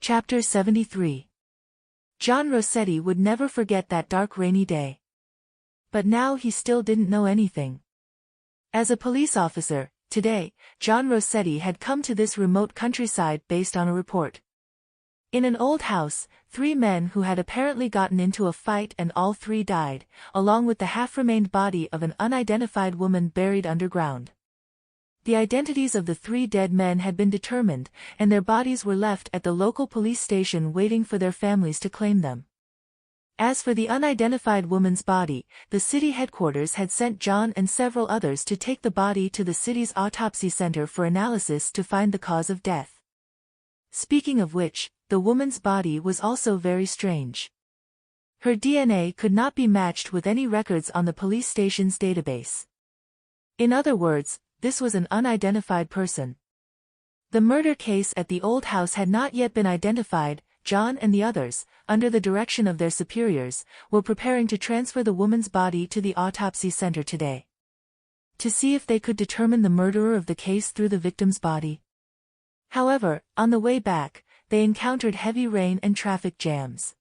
Chapter 73. John Rossetti would never forget that dark rainy day. But now he still didn't know anything. As a police officer, today, John Rossetti had come to this remote countryside based on a report. In an old house, 3 men who had apparently gotten into a fight and all 3 died, along with the half-remained body of an unidentified woman buried underground. The identities of the 3 dead men had been determined, and their bodies were left at the local police station waiting for their families to claim them. As for the unidentified woman's body, the city headquarters had sent John and several others to take the body to the city's autopsy center for analysis to find the cause of death. Speaking of which, the woman's body was also very strange. Her DNA could not be matched with any records on the police station's database. In other words, this was an unidentified person. The murder case at the old house had not yet been identified. John and the others, under the direction of their superiors, were preparing to transfer the woman's body to the autopsy center today, to see if they could determine the murderer of the case through the victim's body. However, on the way back, they encountered heavy rain and traffic jams.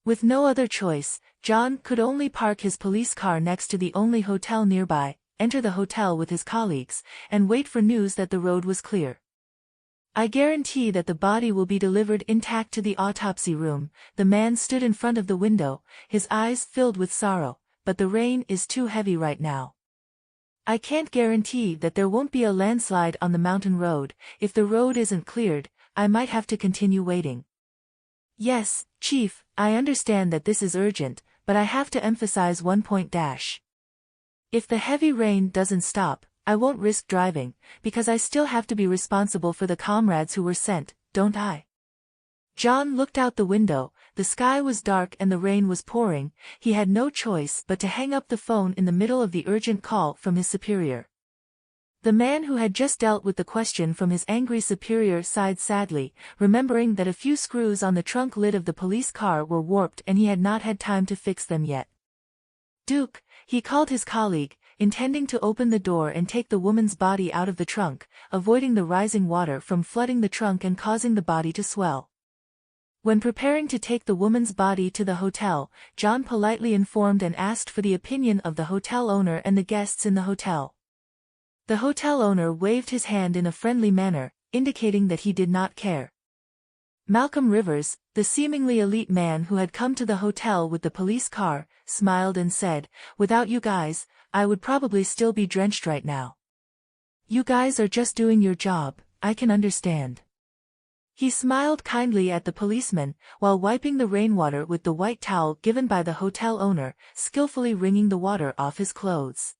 With no other choice, John could only park his police car next to the only hotel nearby, enter the hotel with his colleagues, and wait for news that the road was clear. "I guarantee that the body will be delivered intact to the autopsy room." The man stood in front of the window, his eyes filled with sorrow, "but the rain is too heavy right now. I can't guarantee that there won't be a landslide on the mountain road. If the road isn't cleared, I might have to continue waiting." "Yes, Chief, I understand that this is urgent, but I have to emphasize one point. If the heavy rain doesn't stop, I won't risk driving, because I still have to be responsible for the comrades who were sent, don't I?" John looked out the window. The sky was dark and the rain was pouring. He had no choice but to hang up the phone in the middle of the urgent call from his superior. The man who had just dealt with the question from his angry superior sighed sadly, remembering that a few screws on the trunk lid of the police car were warped and he had not had time to fix them yet. "Duke," he called his colleague, intending to open the door and take the woman's body out of the trunk, avoiding the rising water from flooding the trunk and causing the body to swell. When preparing to take the woman's body to the hotel, John politely informed and asked for the opinion of the hotel owner and the guests in the hotel. The hotel owner waved his hand in a friendly manner, indicating that he did not care. Malcolm Rivers, the seemingly elite man who had come to the hotel with the police car, smiled and said, "Without you guys, I would probably still be drenched right now. You guys are just doing your job, I can understand." He smiled kindly at the policeman, while wiping the rainwater with the white towel given by the hotel owner, skillfully wringing the water off his clothes.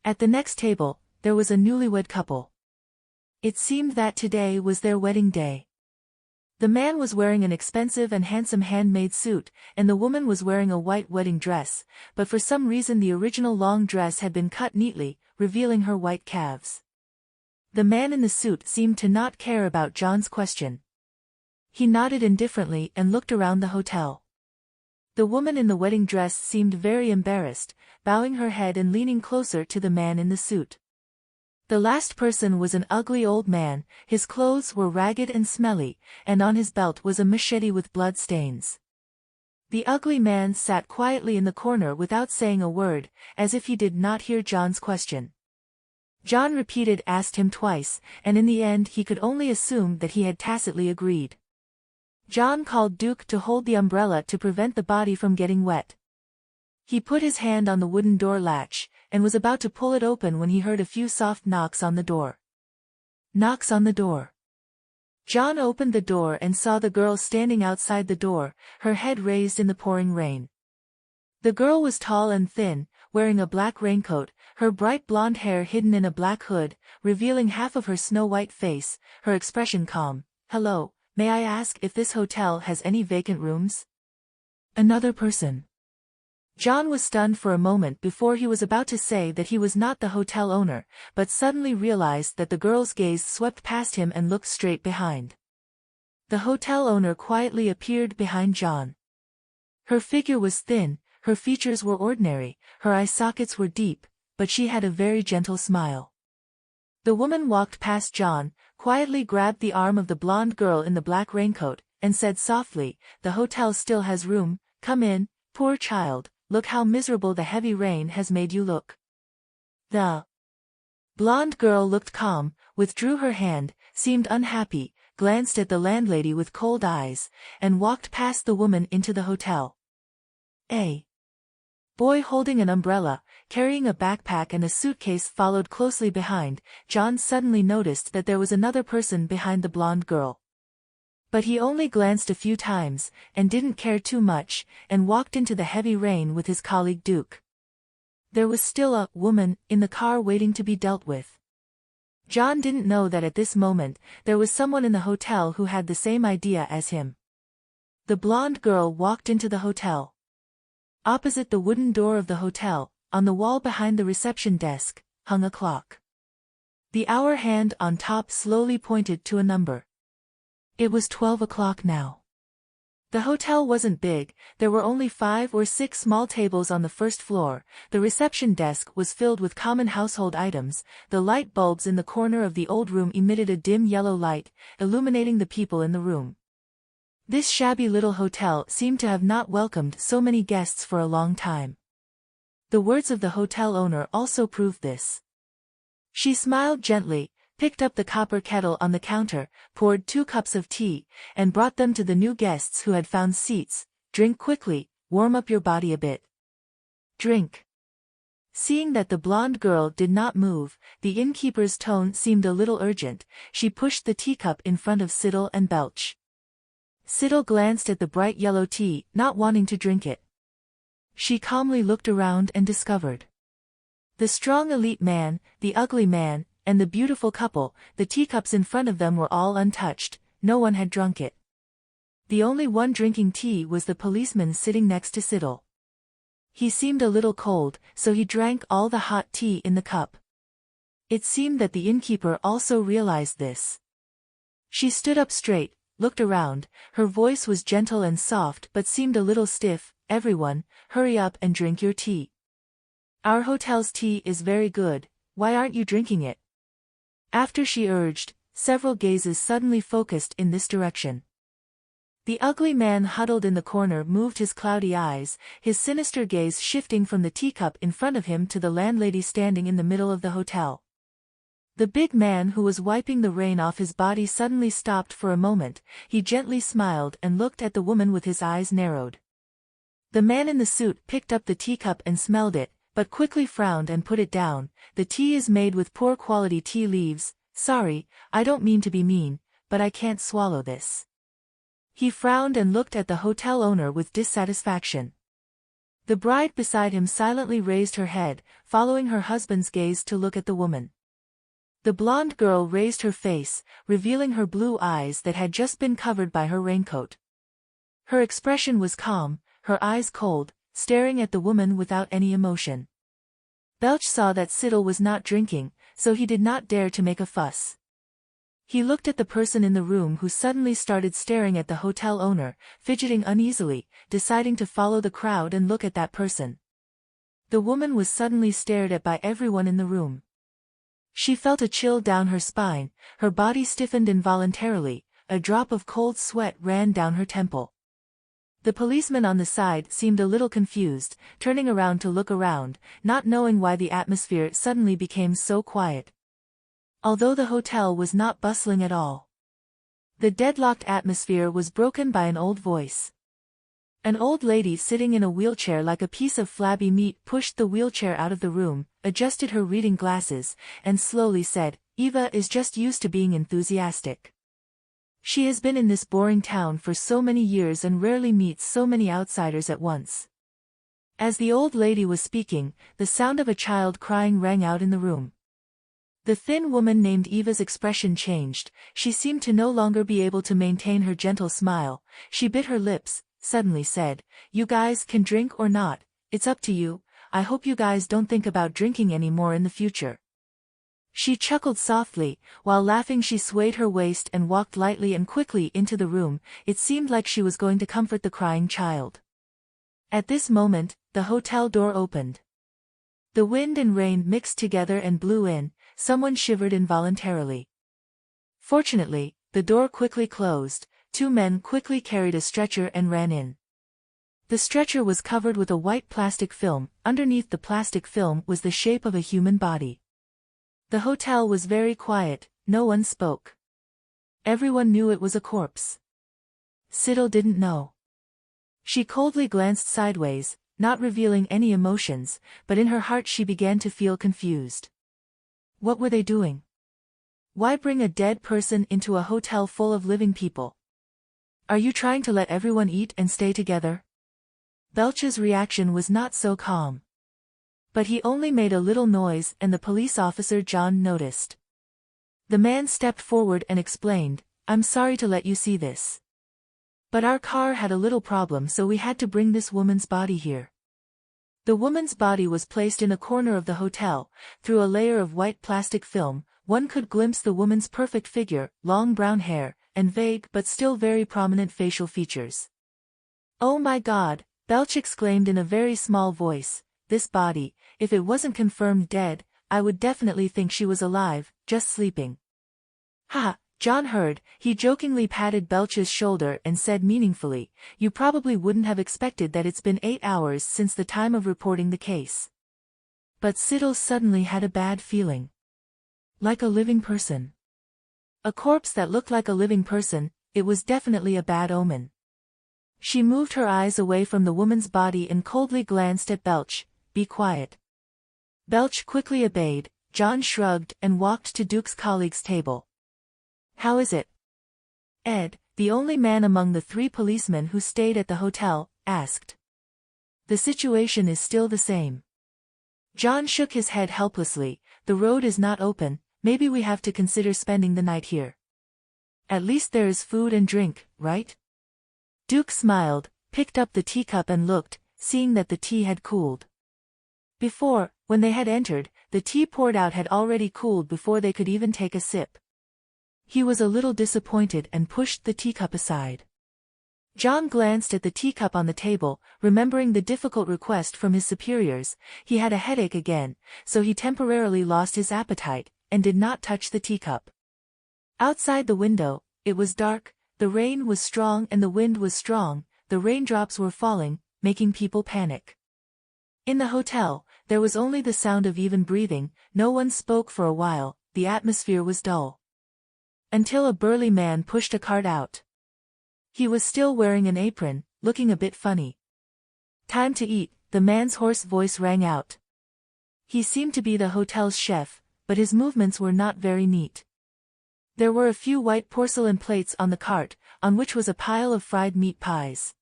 At the next table, there was a newlywed couple. It seemed that today was their wedding day. The man was wearing an expensive and handsome handmade suit, and the woman was wearing a white wedding dress, but for some reason the original long dress had been cut neatly, revealing her white calves. The man in the suit seemed to not care about John's question. He nodded indifferently and looked around the hotel. The woman in the wedding dress seemed very embarrassed, bowing her head and leaning closer to the man in the suit. The last person was an ugly old man. His clothes were ragged and smelly, and on his belt was a machete with blood stains. The ugly man sat quietly in the corner without saying a word, as if he did not hear John's question. John asked him twice, and in the end he could only assume that he had tacitly agreed. John called Duke to hold the umbrella to prevent the body from getting wet. He put his hand on the wooden door latch, and was about to pull it open when he heard a few soft knocks on the door. Knocks on the door. John opened the door and saw the girl standing outside the door, her head raised in the pouring rain. The girl was tall and thin, wearing a black raincoat, her bright blonde hair hidden in a black hood, revealing half of her snow-white face, her expression calm. "Hello, may I ask if this hotel has any vacant rooms?" "Another person." John was stunned for a moment before he was about to say that he was not the hotel owner, but suddenly realized that the girl's gaze swept past him and looked straight behind. The hotel owner quietly appeared behind John. Her figure was thin, her features were ordinary, her eye sockets were deep, but she had a very gentle smile. The woman walked past John, quietly grabbed the arm of the blonde girl in the black raincoat, and said softly, "The hotel still has room, come in, poor child, look how miserable the heavy rain has made you look." The blonde girl looked calm, withdrew her hand, seemed unhappy, glanced at the landlady with cold eyes, and walked past the woman into the hotel. A boy holding an umbrella, carrying a backpack and a suitcase followed closely behind. John suddenly noticed that there was another person behind the blonde girl. But he only glanced a few times, and didn't care too much, and walked into the heavy rain with his colleague Duke. There was still a woman in the car waiting to be dealt with. John didn't know that at this moment, there was someone in the hotel who had the same idea as him. The blonde girl walked into the hotel. Opposite the wooden door of the hotel, on the wall behind the reception desk, hung a clock. The hour hand on top slowly pointed to a number. It was 12 o'clock now. The hotel wasn't big, there were only 5 or 6 small tables on the first floor, the reception desk was filled with common household items, the light bulbs in the corner of the old room emitted a dim yellow light, illuminating the people in the room. This shabby little hotel seemed to have not welcomed so many guests for a long time. The words of the hotel owner also proved this. She smiled gently, picked up the copper kettle on the counter, poured 2 cups of tea, and brought them to the new guests who had found seats. "Drink quickly, warm up your body a bit. Drink." Seeing that the blonde girl did not move, the innkeeper's tone seemed a little urgent. She pushed the teacup in front of Siddle and Belch. Siddle glanced at the bright yellow tea, not wanting to drink it. She calmly looked around and discovered the strong elite man, the ugly man, and the beautiful couple. The teacups in front of them were all untouched, no one had drunk it. The only one drinking tea was the policeman sitting next to Siddle. He seemed a little cold, so he drank all the hot tea in the cup. It seemed that the innkeeper also realized this. She stood up straight, looked around, her voice was gentle and soft but seemed a little stiff. "Everyone, hurry up and drink your tea. Our hotel's tea is very good, why aren't you drinking it?" After she urged, several gazes suddenly focused in this direction. The ugly man huddled in the corner moved his cloudy eyes, his sinister gaze shifting from the teacup in front of him to the landlady standing in the middle of the hotel. The big man who was wiping the rain off his body suddenly stopped for a moment, he gently smiled and looked at the woman with his eyes narrowed. The man in the suit picked up the teacup and smelled it, but quickly frowned and put it down. "The tea is made with poor quality tea leaves. Sorry, I don't mean to be mean, but I can't swallow this." He frowned and looked at the hotel owner with dissatisfaction. The bride beside him silently raised her head, following her husband's gaze to look at the woman. The blonde girl raised her face, revealing her blue eyes that had just been covered by her raincoat. Her expression was calm, her eyes cold, staring at the woman without any emotion. Belch saw that Siddle was not drinking, so he did not dare to make a fuss. He looked at the person in the room who suddenly started staring at the hotel owner, fidgeting uneasily, deciding to follow the crowd and look at that person. The woman was suddenly stared at by everyone in the room. She felt a chill down her spine, her body stiffened involuntarily, a drop of cold sweat ran down her temple. The policeman on the side seemed a little confused, turning around to look around, not knowing why the atmosphere suddenly became so quiet. Although the hotel was not bustling at all. The deadlocked atmosphere was broken by an old voice. An old lady sitting in a wheelchair like a piece of flabby meat pushed the wheelchair out of the room, adjusted her reading glasses, and slowly said, "Eva is just used to being enthusiastic. She has been in this boring town for so many years and rarely meets so many outsiders at once." As the old lady was speaking, the sound of a child crying rang out in the room. The thin woman named Eva's expression changed, she seemed to no longer be able to maintain her gentle smile, she bit her lips, suddenly said, "You guys can drink or not, it's up to you, I hope you guys don't think about drinking anymore in the future." She chuckled softly, while laughing she swayed her waist and walked lightly and quickly into the room, it seemed like she was going to comfort the crying child. At this moment, the hotel door opened. The wind and rain mixed together and blew in, someone shivered involuntarily. Fortunately, the door quickly closed. 2 men quickly carried a stretcher and ran in. The stretcher was covered with a white plastic film. Underneath the plastic film was the shape of a human body. The hotel was very quiet, no one spoke. Everyone knew it was a corpse. Siddle didn't know. She coldly glanced sideways, not revealing any emotions, but in her heart she began to feel confused. What were they doing? Why bring a dead person into a hotel full of living people? Are you trying to let everyone eat and stay together? Belch's reaction was not so calm. But he only made a little noise and the police officer John noticed. The man stepped forward and explained, "I'm sorry to let you see this. But our car had a little problem, so we had to bring this woman's body here." The woman's body was placed in a corner of the hotel. Through a layer of white plastic film, one could glimpse the woman's perfect figure, long brown hair, and vague but still very prominent facial features. "Oh my God," Belch exclaimed in a very small voice, "this body, if it wasn't confirmed dead, I would definitely think she was alive, just sleeping." "Ha," John heard. He jokingly patted Belch's shoulder and said meaningfully, "You probably wouldn't have expected that it's been 8 hours since the time of reporting the case." But Siddle suddenly had a bad feeling. Like a living person. A corpse that looked like a living person, it was definitely a bad omen. She moved her eyes away from the woman's body and coldly glanced at Belch. "Be quiet." Belch quickly obeyed. John shrugged and walked to Duke's colleague's table. "How is it?" Ed, the only man among the 3 policemen who stayed at the hotel, asked. "The situation is still the same." John shook his head helplessly. "The road is not open, maybe we have to consider spending the night here. At least there is food and drink, right?" Duke smiled, picked up the teacup and looked, seeing that the tea had cooled. Before, when they had entered, the tea poured out had already cooled before they could even take a sip. He was a little disappointed and pushed the teacup aside. John glanced at the teacup on the table, remembering the difficult request from his superiors. He had a headache again, so he temporarily lost his appetite, and did not touch the teacup. Outside the window, it was dark, the rain was strong and the wind was strong, the raindrops were falling, making people panic. In the hotel, there was only the sound of even breathing. No one spoke for a while. The atmosphere was dull. Until a burly man pushed a cart out. He was still wearing an apron, looking a bit funny. "Time to eat," the man's hoarse voice rang out. He seemed to be the hotel's chef, but his movements were not very neat. There were a few white porcelain plates on the cart, on which was a pile of fried meat pies.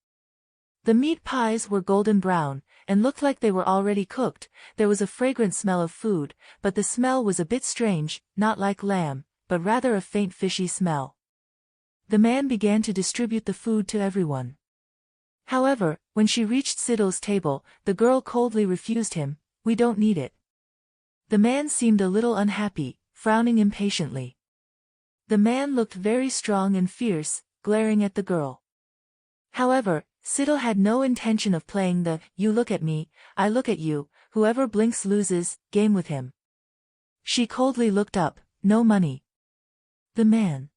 The meat pies were golden brown, and looked like they were already cooked. There was a fragrant smell of food, but the smell was a bit strange, not like lamb, but rather a faint fishy smell. The man began to distribute the food to everyone. However, when she reached Siddle's table, the girl coldly refused him. "We don't need it." The man seemed a little unhappy, frowning impatiently. The man looked very strong and fierce, glaring at the girl. However, Siddle had no intention of playing the "you look at me, I look at you, whoever blinks loses" game with him. She coldly looked up. "No money." The man.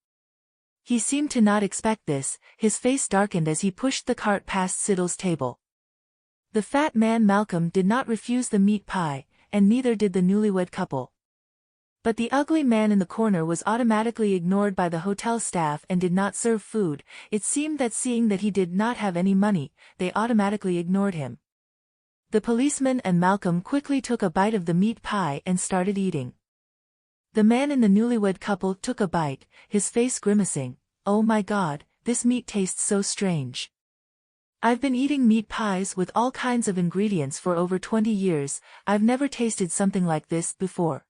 He seemed to not expect this. His face darkened as he pushed the cart past Siddle's table. The fat man Malcolm did not refuse the meat pie, and neither did the newlywed couple. But the ugly man in the corner was automatically ignored by the hotel staff and did not serve food. It seemed that seeing that he did not have any money, they automatically ignored him. The policeman and Malcolm quickly took a bite of the meat pie and started eating. The man in the newlywed couple took a bite, his face grimacing. "Oh my God, this meat tastes so strange. I've been eating meat pies with all kinds of ingredients for over 20 years, I've never tasted something like this before.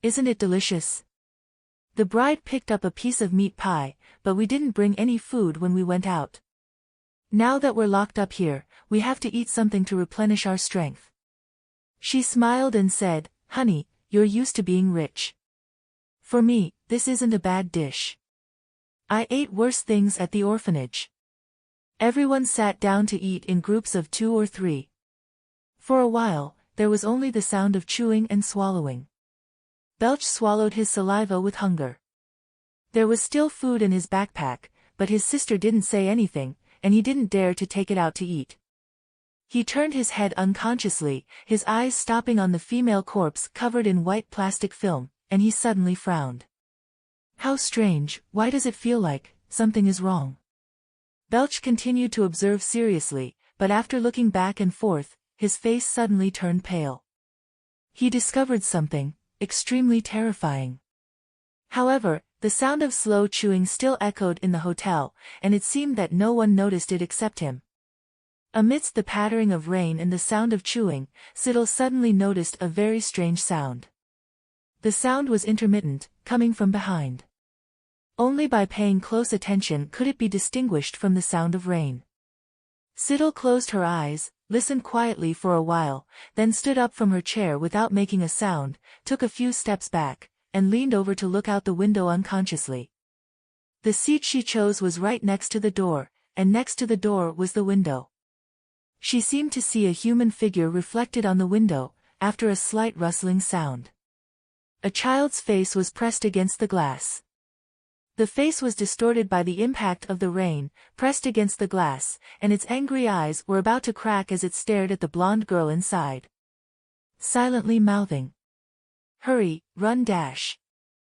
Isn't it delicious?" The bride picked up a piece of meat pie, "But we didn't bring any food when we went out. Now that we're locked up here, we have to eat something to replenish our strength." She smiled and said, "Honey, you're used to being rich. For me, this isn't a bad dish. I ate worse things at the orphanage." Everyone sat down to eat in groups of 2 or 3. For a while, there was only the sound of chewing and swallowing. Belch swallowed his saliva with hunger. There was still food in his backpack, but his sister didn't say anything, and he didn't dare to take it out to eat. He turned his head unconsciously, his eyes stopping on the female corpse covered in white plastic film, and he suddenly frowned. How strange, why does it feel like something is wrong? Belch continued to observe seriously, but after looking back and forth, his face suddenly turned pale. He discovered something extremely terrifying. However, the sound of slow chewing still echoed in the hotel, and it seemed that no one noticed it except him. Amidst the pattering of rain and the sound of chewing, Siddle suddenly noticed a very strange sound. The sound was intermittent, coming from behind. Only by paying close attention could it be distinguished from the sound of rain. Siddle closed her eyes, listened quietly for a while, then stood up from her chair without making a sound, took a few steps back, and leaned over to look out the window unconsciously. The seat she chose was right next to the door, and next to the door was the window. She seemed to see a human figure reflected on the window, after a slight rustling sound. A child's face was pressed against the glass. The face was distorted by the impact of the rain, pressed against the glass, and its angry eyes were about to crack as it stared at the blonde girl inside. Silently mouthing, "Hurry, run dash."